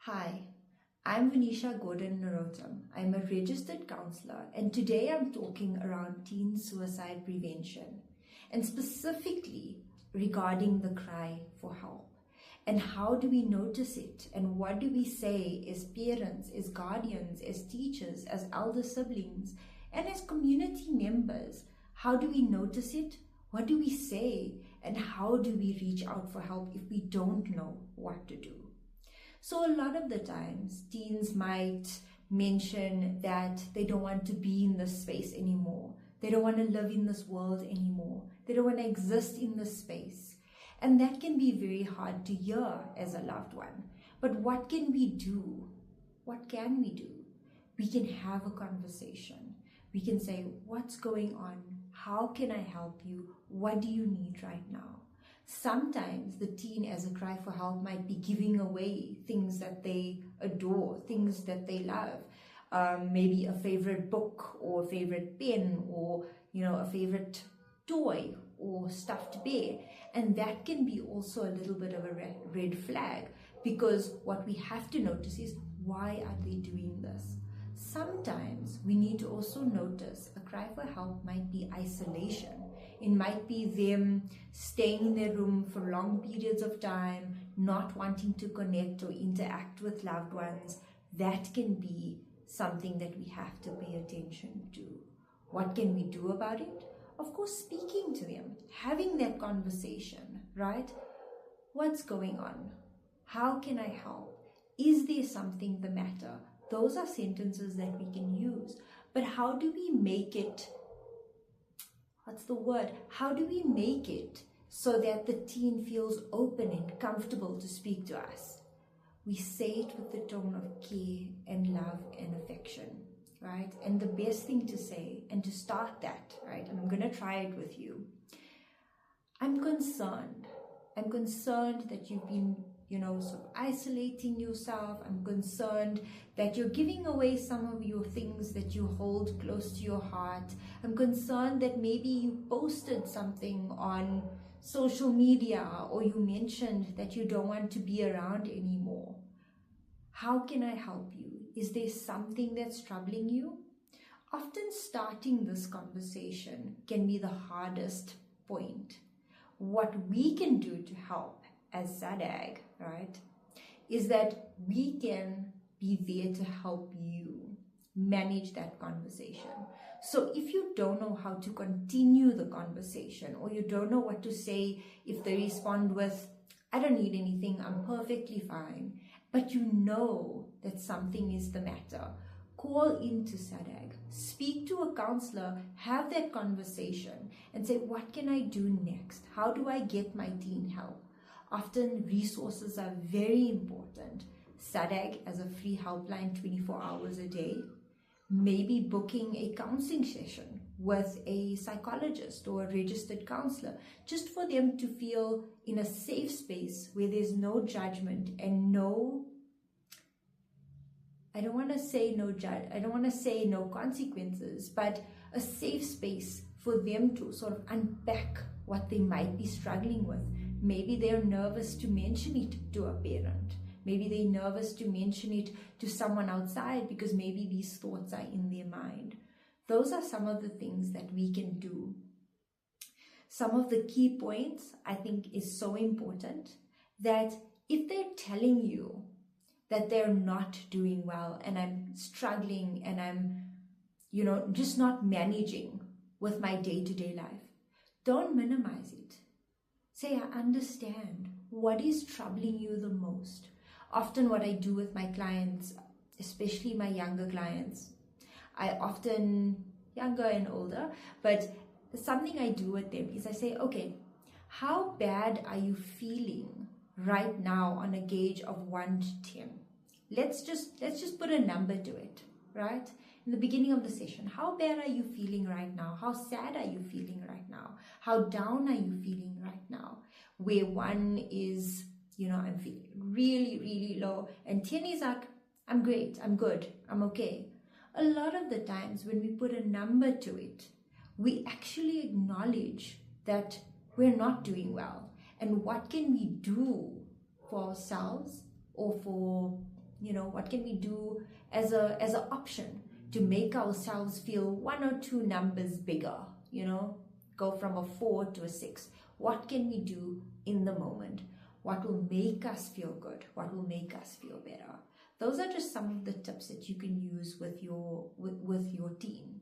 Hi, I'm Venetia Gordon Narotam. I'm a registered counselor, and today I'm talking around teen suicide prevention and specifically regarding the cry for help. And how do we notice it? And what do we say as parents, as guardians, as teachers, as elder siblings, and as community members? How do we notice it? What do we say? And how do we reach out for help if we don't know what to do? So a lot of the times, teens might mention that they don't want to be in this space anymore. They don't want to live in this world anymore. They don't want to exist in this space. And that can be very hard to hear as a loved one. But what can we do? What can we do? We can have a conversation. We can say, what's going on? How can I help you? What do you need right now? Sometimes the teen, as a cry for help, might be giving away things that they adore, things that they love. Maybe a favorite book or a favorite pen or, a favorite toy or stuffed bear. And that can be also a little bit of a red flag, because what we have to notice is, why are they doing this? Sometimes we need to also notice a cry for help might be isolation. It might be them staying in their room for long periods of time, not wanting to connect or interact with loved ones. That can be something that we have to pay attention to. What can we do about it? Of course, speaking to them, having that conversation, right? What's going on? How can I help? Is there something the matter? Those are sentences that we can use. But how do we make it, how do we make it so that the teen feels open and comfortable to speak to us? We say it with the tone of care and love and affection, right? And the best thing to say, and to start that, right? And I'm going to try it with you. I'm concerned. I'm concerned that you've been sort of isolating yourself. I'm concerned that you're giving away some of your things that you hold close to your heart. I'm concerned that maybe you posted something on social media, or you mentioned that you don't want to be around anymore. How can I help you? Is there something that's troubling you? Often starting this conversation can be the hardest point. What we can do to help as SADAG, right, is that we can be there to help you manage that conversation. So if you don't know how to continue the conversation, or you don't know what to say if they respond with, I don't need anything, I'm perfectly fine, but you know that something is the matter, call into SADAG, speak to a counselor, have that conversation and say, what can I do next? How do I get my teen help? Often resources are very important. SADAG as a free helpline 24 hours a day. Maybe booking a counseling session with a psychologist or a registered counselor, just for them to feel in a safe space where there's no judgment and I don't want to say no consequences, but a safe space for them to sort of unpack what they might be struggling with. Maybe they're nervous to mention it to a parent. Maybe they're nervous to mention it to someone outside because maybe these thoughts are in their mind. Those are some of the things that we can do. Some of the key points I think is so important, that if they're telling you that they're not doing well and I'm struggling and I'm, just not managing with my day-to-day life, don't minimize it. Say, I understand. What is troubling you the most? Often what I do with my clients, especially my younger clients, younger and older, but something I do with them is I say, okay, how bad are you feeling right now on a gauge of 1 to 10? Let's just put a number to it, right? In the beginning of the session, how bad are you feeling right now? How sad are you feeling right now? How down are you feeling right now? Where 1 is, I'm feeling really, really low, and 10 is like, I'm great, I'm good, I'm okay. A lot of the times when we put a number to it, we actually acknowledge that we're not doing well. And what can we do for ourselves or for what can we do as an option to make ourselves feel one or two numbers bigger, go from a 4 to a 6. What can we do in the moment? What will make us feel good? What will make us feel better? Those are just some of the tips that you can use with your team.